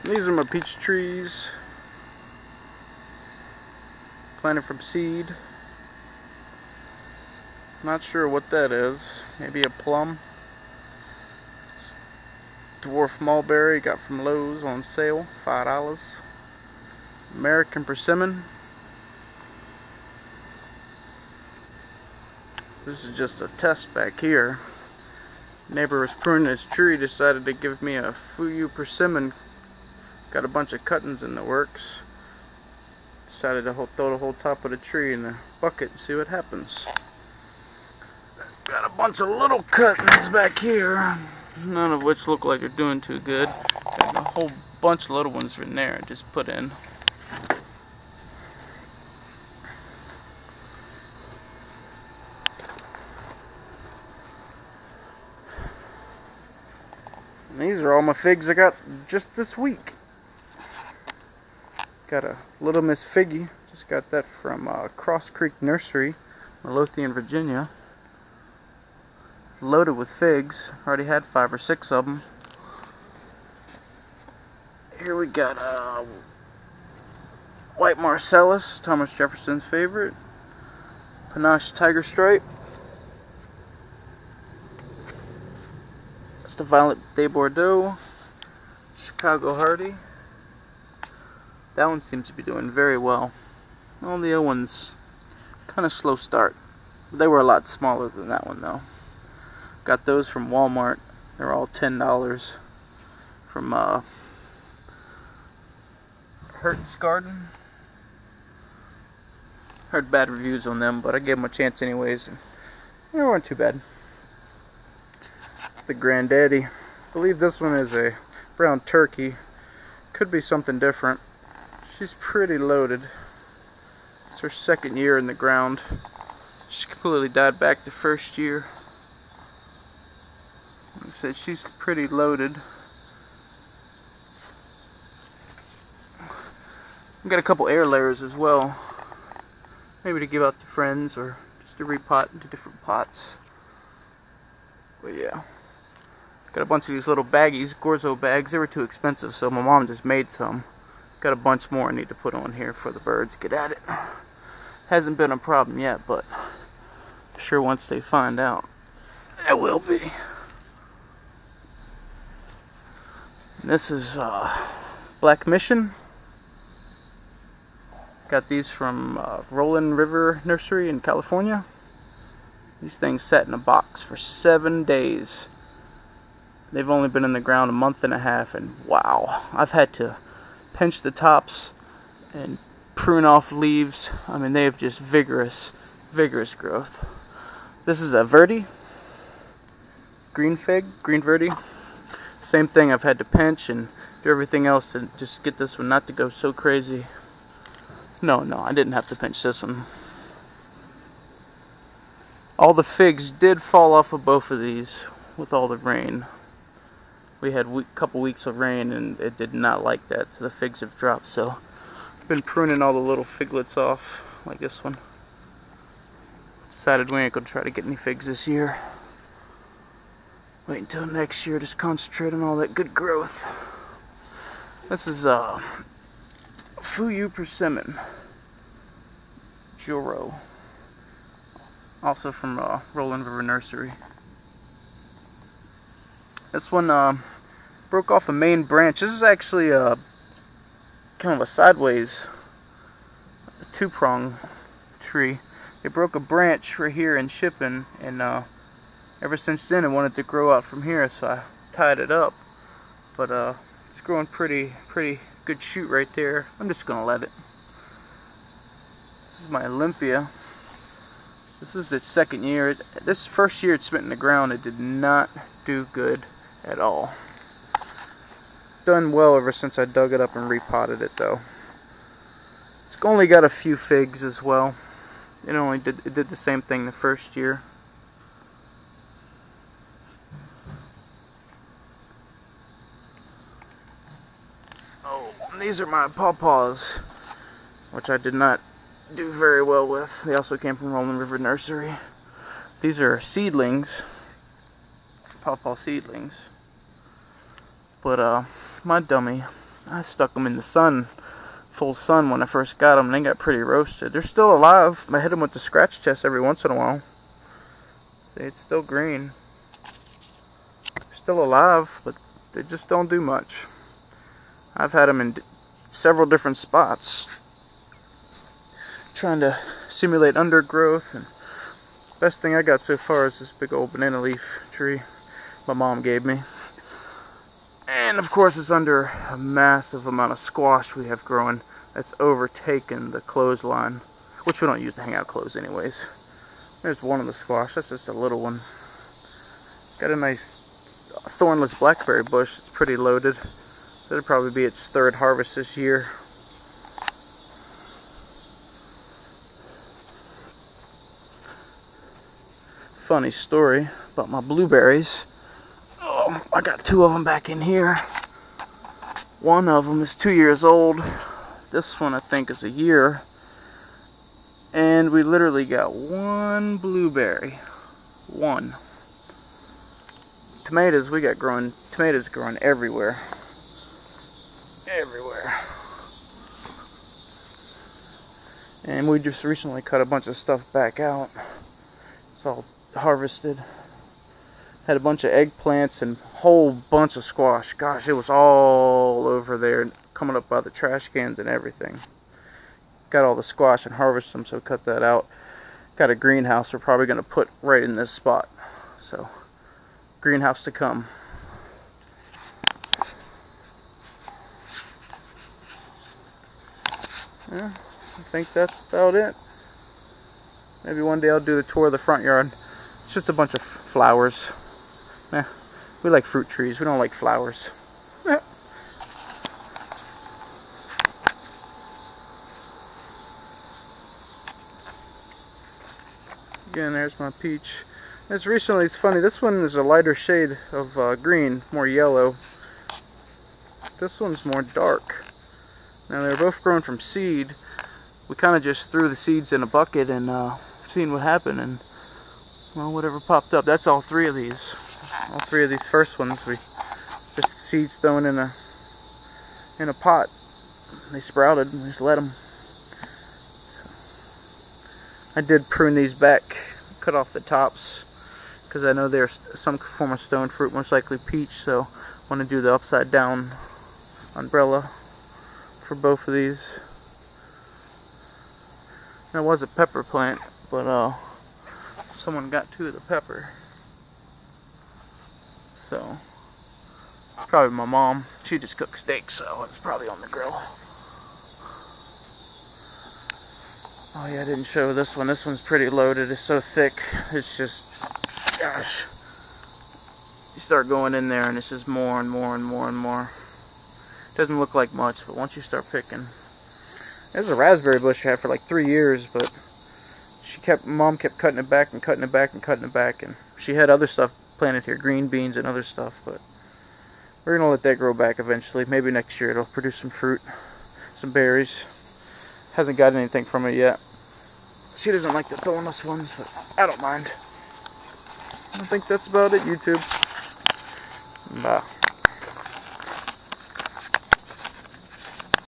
These are my peach trees, planted from seed. Not sure what that is. Maybe a plum. Dwarf mulberry, got from Lowe's on sale, $5. American persimmon. This is just a test back here. Neighbor was pruning his tree, decided to give me a Fuyu persimmon. Got a bunch of cuttings in the works. Decided to throw the whole top of the tree in the bucket and see what happens. Got a bunch of little cuttings back here, none of which look like they're doing too good. Got a whole bunch of little ones in there I just put in. And these are all my figs I got just this week. Got a Little Miss Figgy, just got that from Cross Creek Nursery, Midlothian, Virginia. Loaded with figs. Already had 5 or 6 of them. Here we got White Marcellus, Thomas Jefferson's favorite. Panache Tiger Stripe. That's the Violet de Bordeaux. Chicago Hardy. That one seems to be doing very well. All the other ones kind of slow start. They were a lot smaller than that one though. Got those from Walmart. They're all $10 from Hertz Garden. Heard bad reviews on them, but I gave them a chance anyways. And they weren't too bad. It's the Granddaddy. I believe this one is a brown turkey. Could be something different. She's pretty loaded. It's her 2nd year in the ground. She completely died back the 1st year. Like I said, she's pretty loaded. I've got a couple air layers as well. Maybe to give out to friends or just to repot into different pots. But yeah. Got a bunch of these little baggies, Gorzo bags. They were too expensive, so my mom just made some. Got a bunch more I need to put on here for the birds. Get at it. Hasn't been a problem yet, but I'm sure once they find out, it will be. And this is Black Mission. Got these from Rolling River Nursery in California. These things sat in a box for 7 days. They've only been in the ground a month and a half, and wow, I've had to pinch the tops and prune off leaves. I mean, they have just vigorous growth. This is a Verde, green fig, green Verde. Same thing, I've had to pinch and do everything else to just get this one not to go so crazy. No, I didn't have to pinch this one. All the figs did fall off of both of these with all the rain. We had a couple weeks of rain and it did not like that, so the figs have dropped. So I've been pruning all the little figlets off, like this one. Decided we ain't gonna try to get any figs this year. Wait until next year, just concentrate on all that good growth. This is Fuyu persimmon, Juro, also from Rolling River Nursery. This one broke off a main branch. This is actually kind of a sideways, two-prong tree. They broke a branch right here in shipping, and ever since then it wanted to grow out from here, so I tied it up. But it's growing pretty good shoot right there. I'm just gonna let it. This is my Olympia. This is its 2nd year. This 1st year it spent in the ground, it did not do good at all. It's done well ever since I dug it up and repotted it though. It's only got a few figs as well. It did the same thing the 1st year. Oh, these are my pawpaws, which I did not do very well with. They also came from Rolling River Nursery. These are seedlings, pawpaw seedlings. But my dummy I stuck them in the sun, full sun, when I first got them, and they got pretty roasted. They're still alive. I hit them with the scratch test every once in a while. It's still green. They're still alive, but they just don't do much. I've had them in several different spots, trying to simulate undergrowth, and best thing I got so far is this big old banana leaf tree my mom gave me. And of course it's under a massive amount of squash we have growing that's overtaken the clothesline, which we don't use to hang out clothes anyways. There's one of the squash, that's just a little one. Got a nice thornless blackberry bush, it's pretty loaded. That'll probably be its third harvest this year. Funny story about my blueberries. Oh, I got two of them back in here. One of them is 2 years old. This one I think is a year. And we literally got one blueberry. One. Tomatoes, we got tomatoes growing everywhere. Everywhere. And we just recently cut a bunch of stuff back out. It's all harvested. Had a bunch of eggplants and a whole bunch of squash. Gosh, it was all over there, coming up by the trash cans and everything. Got all the squash and harvested them, so cut that out. Got a greenhouse we're probably going to put right in this spot. So, greenhouse to come. Yeah, I think that's about it. Maybe one day I'll do the tour of the front yard. It's just a bunch of flowers. We like fruit trees, we don't like flowers. Again, there's my peach. It's funny, this one is a lighter shade of green, more yellow. This one's more dark. Now they're both grown from seed. We kind of just threw the seeds in a bucket and seen what happened, and well, whatever popped up. That's all three of these. All three of these first ones, we just seeds thrown in a pot. They sprouted and we just let them. I did prune these back, cut off the tops, because I know they're some form of stone fruit, most likely peach, so I want to do the upside down umbrella for both of these. There was a pepper plant, but someone got two of the pepper. So, it's probably my mom. She just cooked steak, so it's probably on the grill. Oh yeah, I didn't show this one. This one's pretty loaded. It's so thick. It's just, gosh. You start going in there and it's just more and more and more and more. It doesn't look like much, but once you start picking. This is a raspberry bush I had for like 3 years, but Mom kept cutting it back and cutting it back and cutting it back, and she had other stuff planted here, green beans and other stuff, but we're gonna let that grow back eventually. Maybe next year it'll produce some fruit, some berries. Hasn't got anything from it yet. She doesn't like the thornless ones, but I don't mind. I think that's about it, YouTube. Bye.